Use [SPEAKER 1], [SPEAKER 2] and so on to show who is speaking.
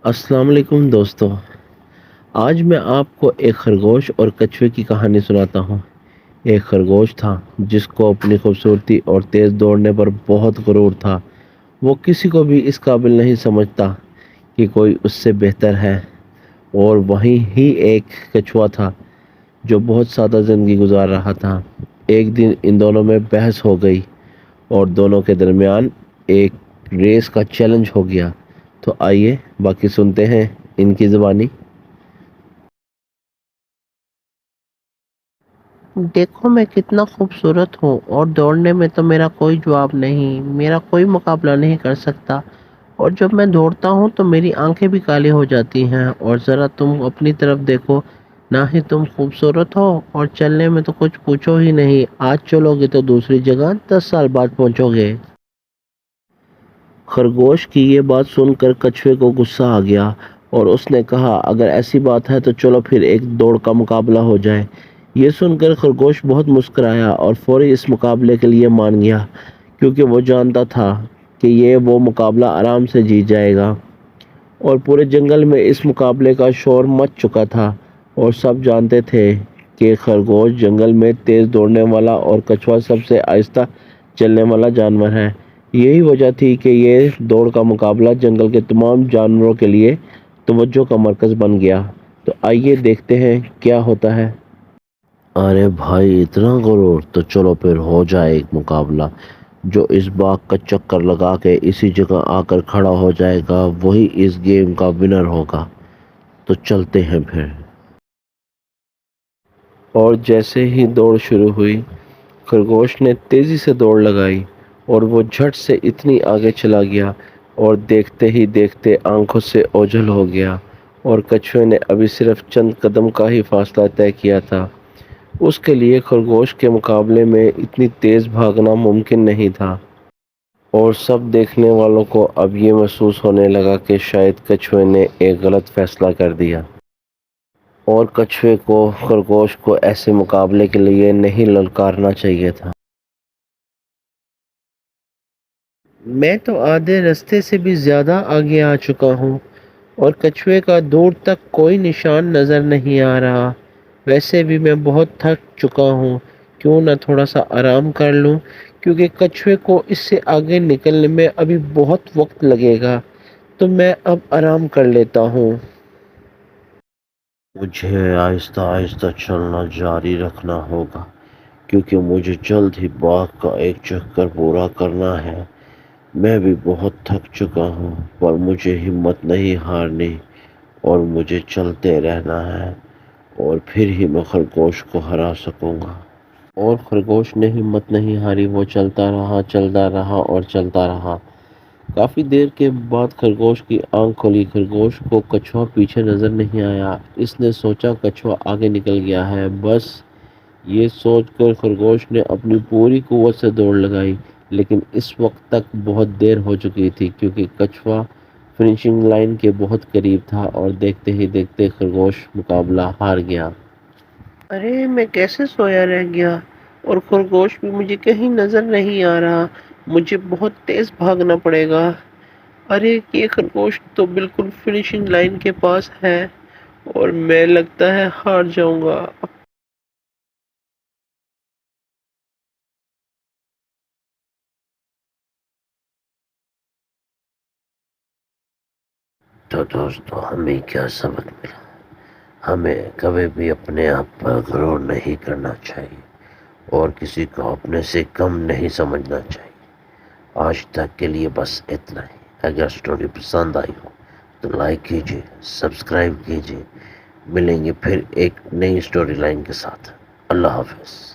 [SPEAKER 1] السلام علیکم دوستو، آج میں آپ کو ایک خرگوش اور کچھوے کی کہانی سناتا ہوں۔ ایک خرگوش تھا جس کو اپنی خوبصورتی اور تیز دوڑنے پر بہت غرور تھا۔ وہ کسی کو بھی اس قابل نہیں سمجھتا کہ کوئی اس سے بہتر ہے۔ اور وہیں ہی ایک کچھوا تھا جو بہت سادہ زندگی گزار رہا تھا۔ ایک دن ان دونوں میں بحث ہو گئی اور دونوں کے درمیان ایک ریس کا چیلنج ہو گیا۔ تو آئیے باقی سنتے ہیں ان کی زبانی۔
[SPEAKER 2] دیکھو میں کتنا خوبصورت ہوں اور دوڑنے میں تو میرا کوئی جواب نہیں، میرا کوئی مقابلہ نہیں کر سکتا۔ اور جب میں دوڑتا ہوں تو میری آنکھیں بھی کالی ہو جاتی ہیں۔ اور ذرا تم اپنی طرف دیکھو، نہ ہی تم خوبصورت ہو اور چلنے میں تو کچھ پوچھو ہی نہیں۔ آج چلو گے تو دوسری جگہ 10 سال بعد پہنچو گے۔
[SPEAKER 1] خرگوش کی یہ بات سن کر کچھوے کو غصہ آ گیا اور اس نے کہا، اگر ایسی بات ہے تو چلو پھر ایک دوڑ کا مقابلہ ہو جائے۔ یہ سن کر خرگوش بہت مسکرایا اور فوری اس مقابلے کے لیے مان گیا، کیونکہ وہ جانتا تھا کہ وہ مقابلہ آرام سے جیت جائے گا۔ اور پورے جنگل میں اس مقابلے کا شور مچ چکا تھا اور سب جانتے تھے کہ خرگوش جنگل میں تیز دوڑنے والا اور کچھوا سب سے آہستہ چلنے والا جانور ہے۔ یہی وجہ تھی کہ یہ دوڑ کا مقابلہ جنگل کے تمام جانوروں کے لیے توجہ کا مرکز بن گیا۔ تو آئیے دیکھتے ہیں کیا ہوتا ہے۔ ارے بھائی، اتنا غرور؟ تو چلو پھر ہو جائے ایک مقابلہ۔ جو اس باغ کا چکر لگا کے اسی جگہ آ کر کھڑا ہو جائے گا وہی اس گیم کا ونر ہوگا۔ تو چلتے ہیں پھر۔ اور جیسے ہی دوڑ شروع ہوئی، خرگوش نے تیزی سے دوڑ لگائی اور وہ جھٹ سے اتنی آگے چلا گیا اور دیکھتے ہی دیکھتے آنکھوں سے اوجھل ہو گیا۔ اور کچھوے نے ابھی صرف چند قدم کا ہی فاصلہ طے کیا تھا۔ اس کے لیے خرگوش کے مقابلے میں اتنی تیز بھاگنا ممکن نہیں تھا۔ اور سب دیکھنے والوں کو اب یہ محسوس ہونے لگا کہ شاید کچھوے نے ایک غلط فیصلہ کر دیا۔ اور کچھوے کو خرگوش کو ایسے مقابلے کے لیے نہیں للکارنا چاہیے تھا۔
[SPEAKER 2] میں تو آدھے راستے سے بھی زیادہ آگے آ چکا ہوں اور کچھوے کا دور تک کوئی نشان نظر نہیں آ رہا۔ ویسے بھی میں بہت تھک چکا ہوں، کیوں نہ تھوڑا سا آرام کر لوں، کیونکہ کچھوے کو اس سے آگے نکلنے میں ابھی بہت وقت لگے گا۔ تو میں اب آرام کر لیتا ہوں۔
[SPEAKER 1] مجھے آہستہ آہستہ چلنا جاری رکھنا ہوگا، کیونکہ مجھے جلد ہی باغ کا ایک چکر پورا کرنا ہے۔ میں بھی بہت تھک چکا ہوں، پر مجھے ہمت نہیں ہارنی اور مجھے چلتے رہنا ہے، اور پھر ہی میں خرگوش کو ہرا سکوں گا۔ اور خرگوش نے ہمت نہیں ہاری، وہ چلتا رہا، چلتا رہا اور چلتا رہا۔ کافی دیر کے بعد خرگوش کی آنکھ کھلی۔ خرگوش کو کچھوا پیچھے نظر نہیں آیا۔ اس نے سوچا کچھوا آگے نکل گیا ہے بس۔ یہ سوچ کر خرگوش نے اپنی پوری قوت سے دوڑ لگائی، لیکن اس وقت تک بہت دیر ہو چکی تھی، کیونکہ کچھوا فنشنگ لائن کے بہت قریب تھا اور دیکھتے ہی دیکھتے خرگوش مقابلہ ہار گیا۔
[SPEAKER 2] ارے میں کیسے سویا رہ گیا اور خرگوش بھی مجھے کہیں نظر نہیں آ رہا۔ مجھے بہت تیز بھاگنا پڑے گا۔ ارے یہ خرگوش تو بالکل فنشنگ لائن کے پاس ہے اور میں لگتا ہے ہار جاؤں گا۔
[SPEAKER 1] تو دوستو، ہمیں کیا سبق ملا؟ ہمیں کبھی بھی اپنے آپ پر غرور نہیں کرنا چاہیے اور کسی کو اپنے سے کم نہیں سمجھنا چاہیے۔ آج تک کے لیے بس اتنا ہی۔ اگر سٹوری پسند آئی ہو تو لائک کیجیے، سبسکرائب کیجیے۔ ملیں گے پھر ایک نئی سٹوری لائن کے ساتھ۔ اللہ حافظ۔